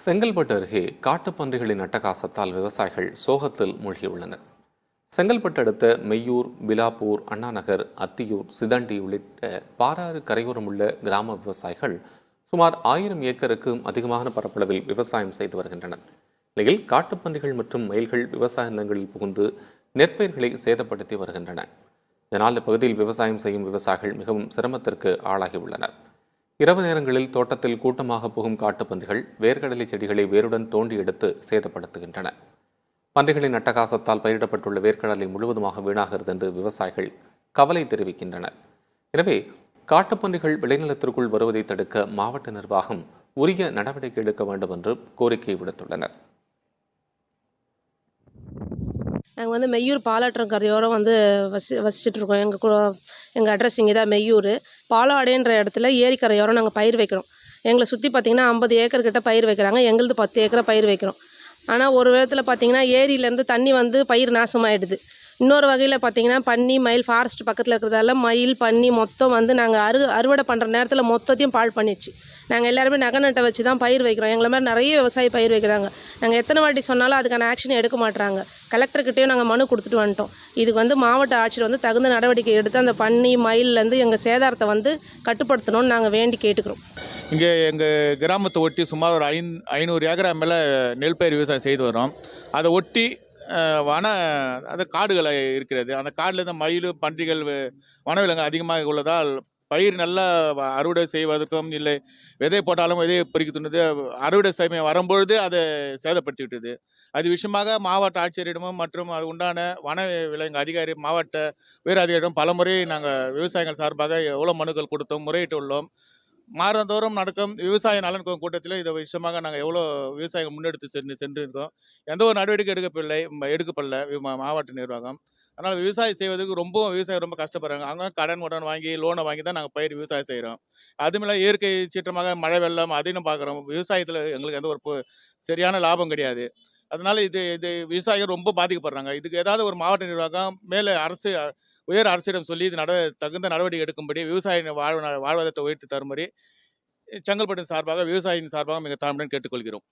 செங்கல்பட்டு அருகே காட்டுப்பன்றிகளின் அட்டகாசத்தால் விவசாயிகள் சோகத்தில் மூழ்கியுள்ளனர். செங்கல்பட்டு அடுத்த மெய்யூர், பிலாப்பூர், அண்ணாநகர், அத்தியூர், சிதண்டி உள்ளிட்ட பாராறு கரையோரம் உள்ள கிராம விவசாயிகள் சுமார் 1000 ஏக்கருக்கும் அதிகமான பரப்பளவில் விவசாயம் செய்து வருகின்றனர். நிலையில் காட்டுப்பன்றிகள் மற்றும் மயில்கள் விவசாய நிலங்களில் புகுந்து நெற்பயிர்களை சேதப்படுத்தி வருகின்றன. இதனால் இப்பகுதியில் விவசாயம் செய்யும் விவசாயிகள் மிகவும் சிரமத்திற்கு ஆளாகியுள்ளனர். இரவு நேரங்களில் தோட்டத்தில் கூட்டமாக புகும் காட்டுப்பன்றிகள் வேர்க்கடலை செடிகளை வேருடன் தோண்டி எடுத்து சேதப்படுத்துகின்றன. பன்றிகளின் அட்டகாசத்தால் பயிரிடப்பட்டுள்ள வேர்க்கடலை முழுவதுமாக வீணாகிறது என்று விவசாயிகள் கவலை தெரிவிக்கின்றனர். எனவே காட்டுப்பன்றிகள் விளைநிலத்திற்குள் வருவதை தடுக்க மாவட்ட நிர்வாகம் உரிய நடவடிக்கை எடுக்க வேண்டும் என்று கோரிக்கை விடுத்துள்ளனர். நாங்கள் மெய்யூர் பாலாற்றம் கரையோரம் வசிச்சுட்டு இருக்கோம். எங்கள் அட்ரஸ் இங்கே தான் மெய்யூர். பாலாடேன்ற இடத்துல ஏரிக்கரையோரம் நாங்கள் பயிர் வைக்கிறோம். எங்களை சுற்றி பார்த்திங்கன்னா 50 ஏக்கர் கிட்ட பயிர் வைக்கிறாங்க. எங்களுது 10 ஏக்கரை பயிர் வைக்கிறோம். ஆனால் ஒரு விதத்தில் பார்த்திங்கன்னா ஏரியிலேருந்து தண்ணி பயிர் நாசமாயிடுது. இன்னொரு வகையில் பார்த்திங்கன்னா பன்னி, மயில் ஃபாரஸ்ட் பக்கத்தில் இருக்கிறதால மயில், பன்னி மொத்தம் நாங்கள் அறுவடை பண்ணுற நேரத்தில் மொத்தத்தையும் பாழ் பண்ணிடுச்சு. நாங்கள் எல்லாருமே நகை நட்டை வச்சு தான் பயிர் வைக்கிறோம். எங்களை மாதிரி நிறைய விவசாயி பயிர் வைக்கிறாங்க. நாங்கள் எத்தனை வாட்டி சொன்னாலும் அதுக்கான ஆக்ஷன் எடுக்க மாட்டுறாங்க. கலெக்டர்கிட்டையும் நாங்கள் மனு கொடுத்துட்டு வந்துட்டோம். இதுக்கு மாவட்ட ஆட்சியர் தகுந்த நடவடிக்கை எடுத்து அந்த பன்னி, மயிலேருந்து எங்கள் சேதாரத்தை கட்டுப்படுத்தணும்னு நாங்கள் வேண்டி கேட்டுக்கிறோம். இங்கே எங்கள் கிராமத்தை ஒட்டி சுமார் ஒரு 500 ஏக்கரா மேலே நெல் பயிர் விவசாயம் செய்து வரோம். அதை ஒட்டி அது காடுகள் இருக்கிறது. அந்த காட்டில் இந்த மயில், பன்றிகள், வனவிலங்குகள் அதிகமாக உள்ளதால் பயிர் நல்லா அறுவடை செய்வதற்கும் இல்லை, விதை போட்டாலும் விதையை பறிக்க துணுது. அறுவடை சமயம் வரும்பொழுது அதை சேதப்படுத்தி விட்டது. அது விஷயமாக மாவட்ட ஆட்சியரிடமும் மற்றும் அது உண்டான வன விலங்கு அதிகாரி, மாவட்ட உயர் அதிகாரியிடம் பலமுறை நாங்கள் விவசாயிகள் சார்பாக எவ்வளோ மனுக்கள் கொடுத்தோம், முறையிட்டு உள்ளோம். மாதந்தோறும் நடக்கும் விவசாய நலன் கூட்டத்தில் இதை விஷயமாக நாங்கள் எவ்வளோ விவசாயிகள் முன்னெடுத்து சென்றிருக்கோம். எந்த ஒரு நடவடிக்கை எடுக்கப்படல மாவட்ட நிர்வாகம். அதனால் விவசாயம் செய்வதற்கு விவசாயம் ரொம்ப கஷ்டப்படுறாங்க. அவங்க கடன் வாங்கி, லோனை வாங்கி தான் நாங்கள் பயிர் விவசாயம் செய்கிறோம். அதுமாதிரி இயற்கை சீற்றமாக மழை வெள்ளம் அதையும் பார்க்குறோம். விவசாயத்தில் எங்களுக்கு எந்த ஒரு சரியான லாபம் கிடையாது. அதனால இது விவசாயிகள் ரொம்ப பாதிக்கப்படுறாங்க. இதுக்கு ஏதாவது ஒரு மாவட்ட நிர்வாகம் மேலே உயர் அரசிடம் சொல்லி இது தகுந்த நடவடிக்கை எடுக்கும்படி விவசாய வாழ்வாதாரத்தை உயர்த்தி தரும்படி செங்கல்பட்டு சார்பாக, விவசாயியின் சார்பாக மிக தாழ்மையுடன் கேட்டுக்கொள்கிறோம்.